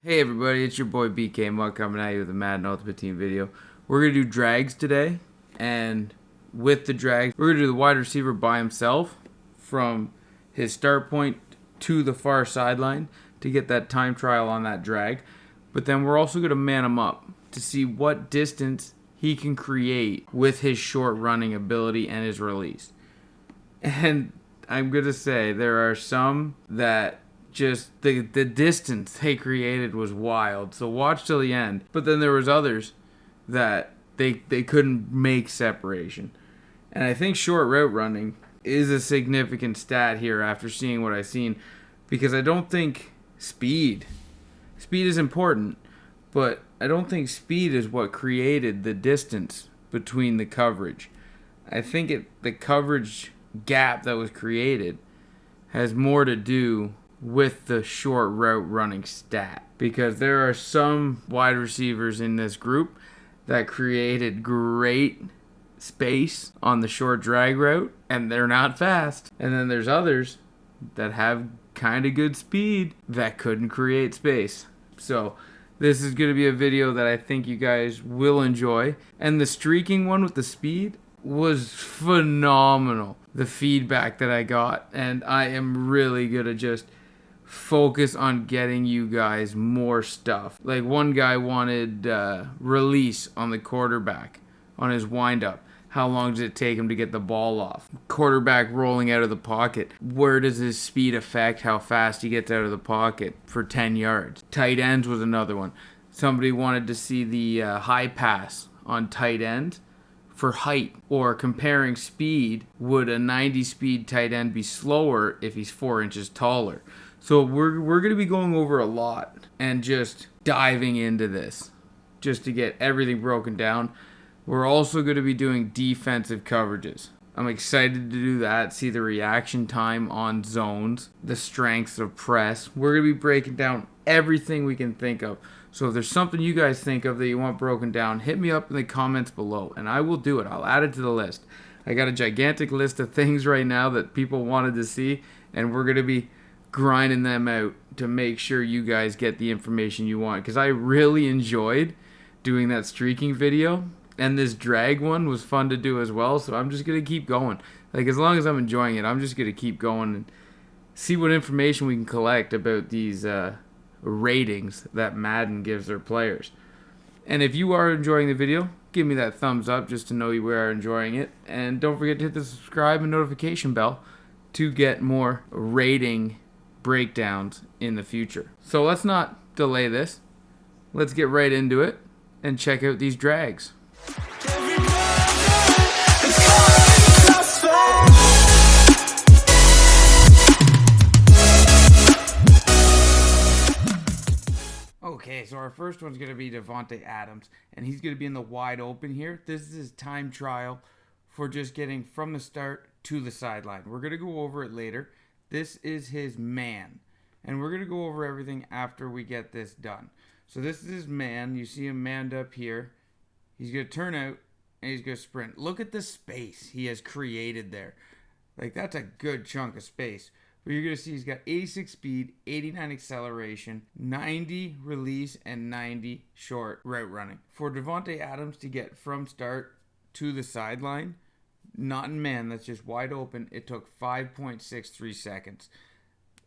Hey everybody, it's your boy BK Muck coming at you with a Madden Ultimate Team video. We're going to do drags today, and with the drags, we're going to do the wide receiver by himself from his start point to the far sideline to get that time trial on that drag. But then we're also going to man him up to see what distance he can create with his short running ability and his release. And I'm going to say there are some that just the distance they created was wild. So watch till the end. But then there was others that they couldn't make separation. And I think short route running is a significant stat here after seeing what I've seen, because I don't think speed is important, but I don't think speed is what created the distance between the coverage. I think the coverage gap that was created has more to do with the short route running stat, because there are some wide receivers in this group that created great space on the short drag route and they're not fast, and then there's others that have kind of good speed that couldn't create space. So this is going to be a video that I think you guys will enjoy, and the streaking one with the speed was phenomenal, the feedback that I got, and I am really going to just focus on getting you guys more stuff. Like one guy wanted release on the quarterback on his windup. How long does it take him to get the ball off? Quarterback rolling out of the pocket. Where does his speed affect how fast he gets out of the pocket for 10 yards? Tight ends was another one. Somebody wanted to see the high pass on tight end for height, or comparing speed. Would a 90 speed tight end be slower if he's 4 inches taller? So we're going to be going over a lot and just diving into this just to get everything broken down. We're also going to be doing defensive coverages. I'm excited to do that, see the reaction time on zones, the strengths of press. We're going to be breaking down everything we can think of. So if there's something you guys think of that you want broken down, hit me up in the comments below and I will do it. I'll add it to the list. I got a gigantic list of things right now that people wanted to see, and we're going to be grinding them out to make sure you guys get the information you want, because I really enjoyed doing that streaking video, and this drag one was fun to do as well. So I'm just going to keep going. Like, as long as I'm enjoying it, I'm just going to keep going and see what information we can collect about these ratings that Madden gives their players. And if you are enjoying the video, give me that thumbs up just to know you are enjoying it, and don't forget to hit the subscribe and notification bell to get more rating breakdowns in the future. So let's not delay this. Let's get right into it and check out these drags. Okay, so our first one's going to be Devonte Adams, and he's going to be in the wide open here. This is his time trial for just getting from the start to the sideline. We're going to go over it later. This is his man, and we're going to go over everything after we get this done. So this is his man. You see him manned up here. He's going to turn out, and he's going to sprint. Look at the space he has created there. Like, that's a good chunk of space. But you're going to see he's got 86 speed, 89 acceleration, 90 release, and 90 short route running. For Devonte Adams to get from start to the sideline, not in man, that's just wide open, it took 5.63 seconds.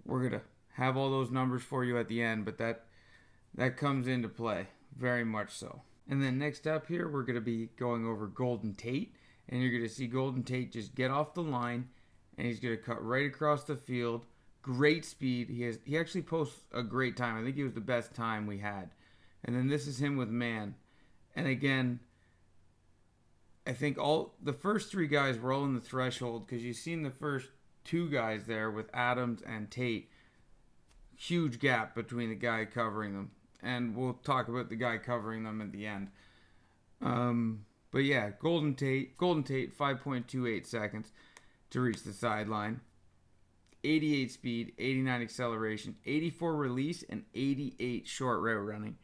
We're going to have all those numbers for you at the end, but that comes into play, very much so. And then next up here, we're going to be going over Golden Tate, and you're going to see Golden Tate just get off the line, and he's going to cut right across the field. Great speed. He actually posts a great time. I think he was the best time we had. And then this is him with man. And again, I think all the first three guys were all in the threshold, because you've seen the first two guys there with Adams and Tate. Huge gap between the guy covering them. And we'll talk about the guy covering them at the end. But yeah, Golden Tate, 5.28 seconds to reach the sideline. 88 speed, 89 acceleration, 84 release, and 88 short route running.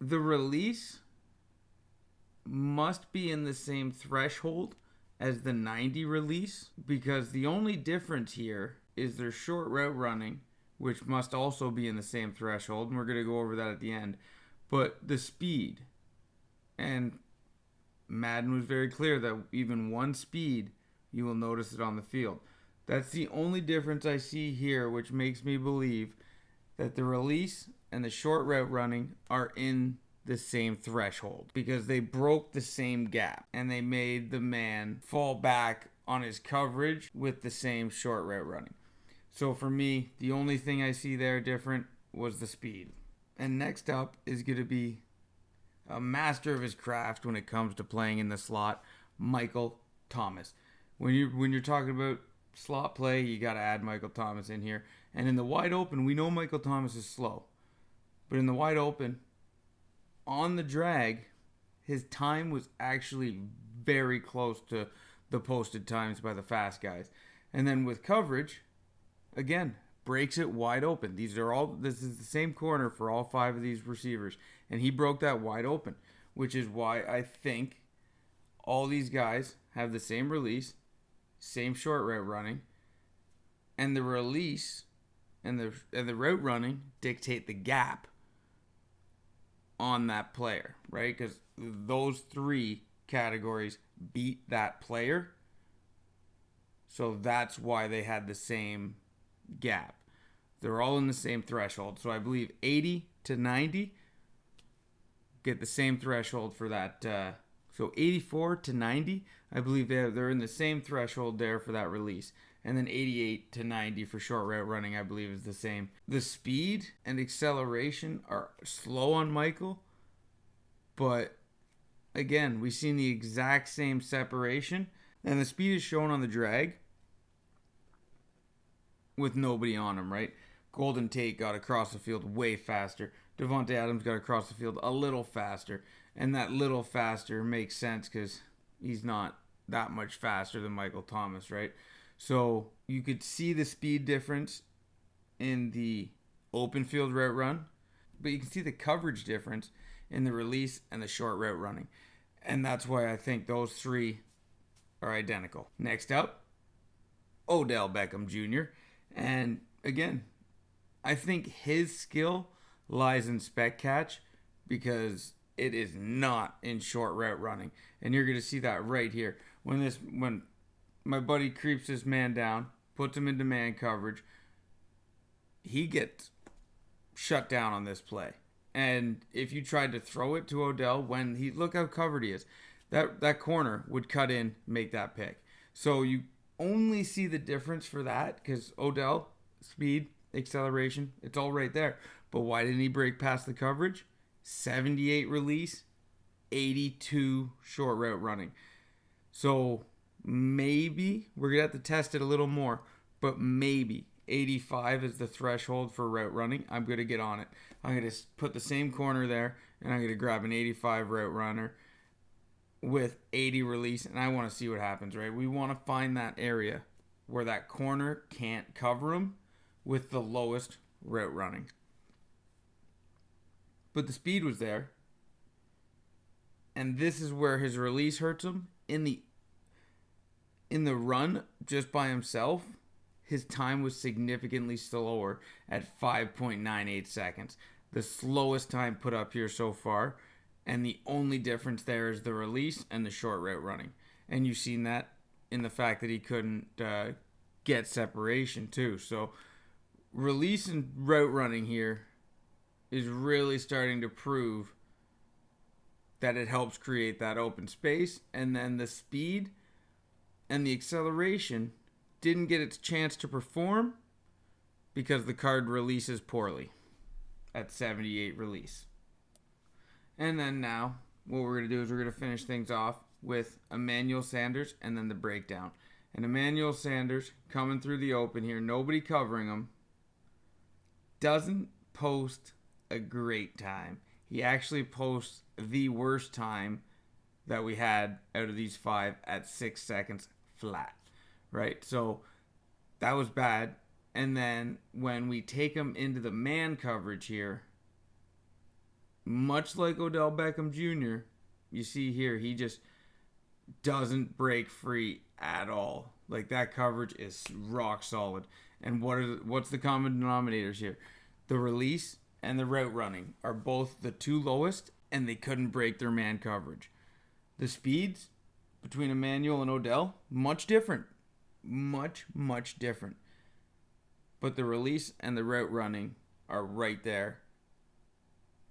The release must be in the same threshold as the 90 release, because the only difference here is their short route running, which must also be in the same threshold, and we're going to go over that at the end. But the speed, and Madden was very clear that even one speed, you will notice it on the field. That's the only difference I see here, which makes me believe that the release and the short route running are in the same threshold, because they broke the same gap and they made the man fall back on his coverage with the same short route running. So for me, the only thing I see there different was the speed. And next up is going to be a master of his craft when it comes to playing in the slot, Michael Thomas. When you're talking about slot play, you got to add Michael Thomas in here. And in the wide open, we know Michael Thomas is slow. But in the wide open, on the drag, his time was actually very close to the posted times by the fast guys. And then with coverage, again, breaks it wide open. This is the same corner for all 5 of these receivers. And he broke that wide open, which is why I think all these guys have the same release, same short route running, and the release and the route running dictate the gap on that player, right? Because those 3 categories beat that player. So that's why they had the same gap. They're all in the same threshold. So I believe 80 to 90 get the same threshold for that. So 84 to 90, I believe they're in the same threshold there for that release. And then 88 to 90 for short route running, I believe, is the same. The speed and acceleration are slow on Michael, but again, we've seen the exact same separation. And the speed is shown on the drag with nobody on him, right? Golden Tate got across the field way faster. Devonte Adams got across the field a little faster. And that little faster makes sense because he's not that much faster than Michael Thomas, right? So you could see the speed difference in the open field route run, but you can see the coverage difference in the release and the short route running. And that's why I think those 3 are identical. Next up, Odell Beckham Jr. And again, I think his skill lies in spec catch because it is not in short route running. And you're going to see that right here. When my buddy creeps this man down, puts him into man coverage, he gets shut down on this play. And if you tried to throw it to Odell, look how covered he is. That corner would cut in, make that pick. So you only see the difference for that because Odell, speed, acceleration, it's all right there. But why didn't he break past the coverage? 78 release, 82 short route running. So maybe we're going to have to test it a little more, but maybe 85 is the threshold for route running. I'm going to get on it. I'm going to put the same corner there, and I'm going to grab an 85 route runner with 80 release, and I want to see what happens, right? We want to find that area where that corner can't cover him with the lowest route running. But the speed was there, and this is where his release hurts him. In the run, just by himself, his time was significantly slower at 5.98 seconds. The slowest time put up here so far. And the only difference there is the release and the short route running. And you've seen that in the fact that he couldn't get separation too. So release and route running here is really starting to prove that it helps create that open space. And then the speed and the acceleration didn't get its chance to perform because the card releases poorly at 78 release. And then now, what we're going to do is we're going to finish things off with Emmanuel Sanders and then the breakdown. And Emmanuel Sanders coming through the open here, nobody covering him, doesn't post a great time. He actually posts the worst time that we had out of these 5 at 6 seconds flat, right? So that was bad. And then when we take him into the man coverage here, much like Odell Beckham Jr., you see here, he just doesn't break free at all. Like, that coverage is rock solid. And what's the common denominators here? The release and the route running are both the two lowest, and they couldn't break their man coverage. The speeds between Emmanuel and Odell, much different. Much, much different. But the release and the route running are right there.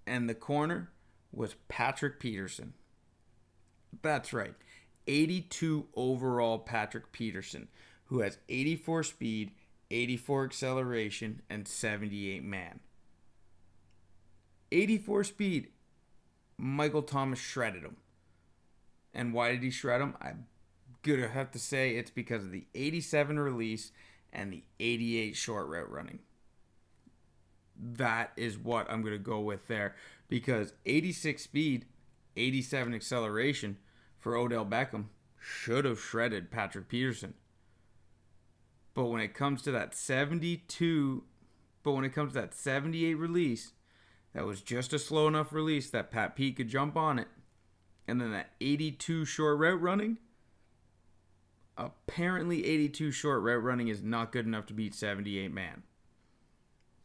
And the corner was Patrick Peterson. That's right. 82 overall Patrick Peterson, who has 84 speed, 84 acceleration, and 78 man. 84 speed. Michael Thomas shredded him. And why did he shred him? I'm going to have to say it's because of the 87 release and the 88 short route running. That is what I'm going to go with there. Because 86 speed, 87 acceleration for Odell Beckham should have shredded Patrick Peterson. But when it comes to that 78 release, that was just a slow enough release that Pat Pete could jump on it. And then that 82 short route running, apparently 82 short route running is not good enough to beat 78 man.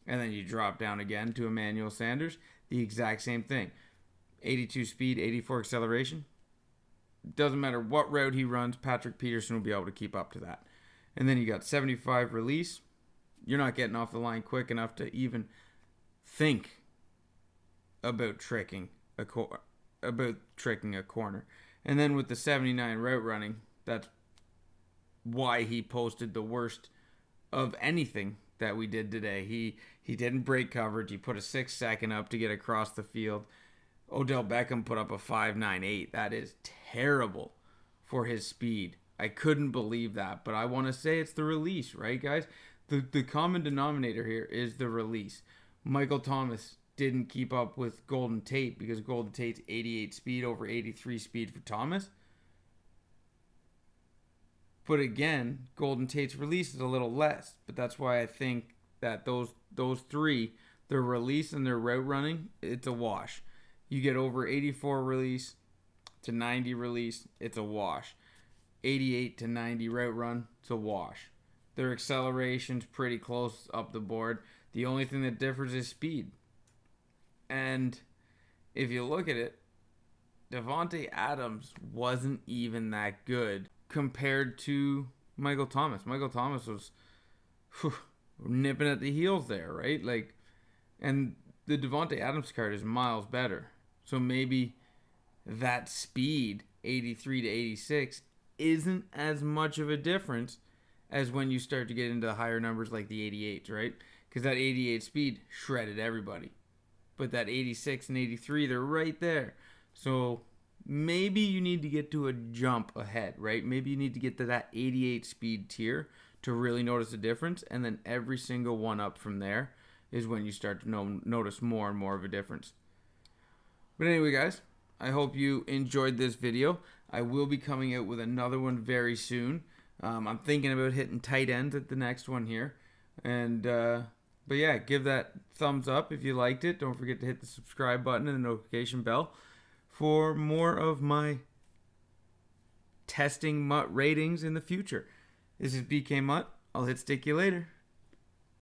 And then you drop down again to Emmanuel Sanders, the exact same thing. 82 speed, 84 acceleration. Doesn't matter what route he runs, Patrick Peterson will be able to keep up to that. And then you got 75 release. You're not getting off the line quick enough to even think about tricking a corner. And then with the 79 route running, that's why he posted the worst of anything that we did today. He didn't break coverage. He put a 6-second up to get across the field. Odell Beckham put up a 5.98. That is terrible for his speed. I couldn't believe that, but I want to say it's the release, right, guys? The common denominator here is the release. Michael Thomas didn't keep up with Golden Tate because Golden Tate's 88 speed over 83 speed for Thomas. But again, Golden Tate's release is a little less, but that's why I think that those three, their release and their route running, it's a wash. You get over 84 release to 90 release, it's a wash. 88 to 90 route run, it's a wash. Their acceleration's pretty close up the board. The only thing that differs is speed. And if you look at it, Devonte Adams wasn't even that good compared to Michael Thomas. Michael Thomas was nipping at the heels there, right? And the Devonte Adams card is miles better. So maybe that speed, 83 to 86, isn't as much of a difference as when you start to get into the higher numbers like the 88s, right? Because that 88 speed shredded everybody. But that 86 and 83, they're right there. So maybe you need to get to a jump ahead, right? Maybe you need to get to that 88 speed tier to really notice a difference. And then every single one up from there is when you start to notice more and more of a difference. But anyway, guys, I hope you enjoyed this video. I will be coming out with another one very soon. I'm thinking about hitting tight ends at the next one here. And, but yeah, give that thumbs up if you liked it. Don't forget to hit the subscribe button and the notification bell for more of my testing mutt ratings in the future. This is BK Mutt. I'll hit stick you later.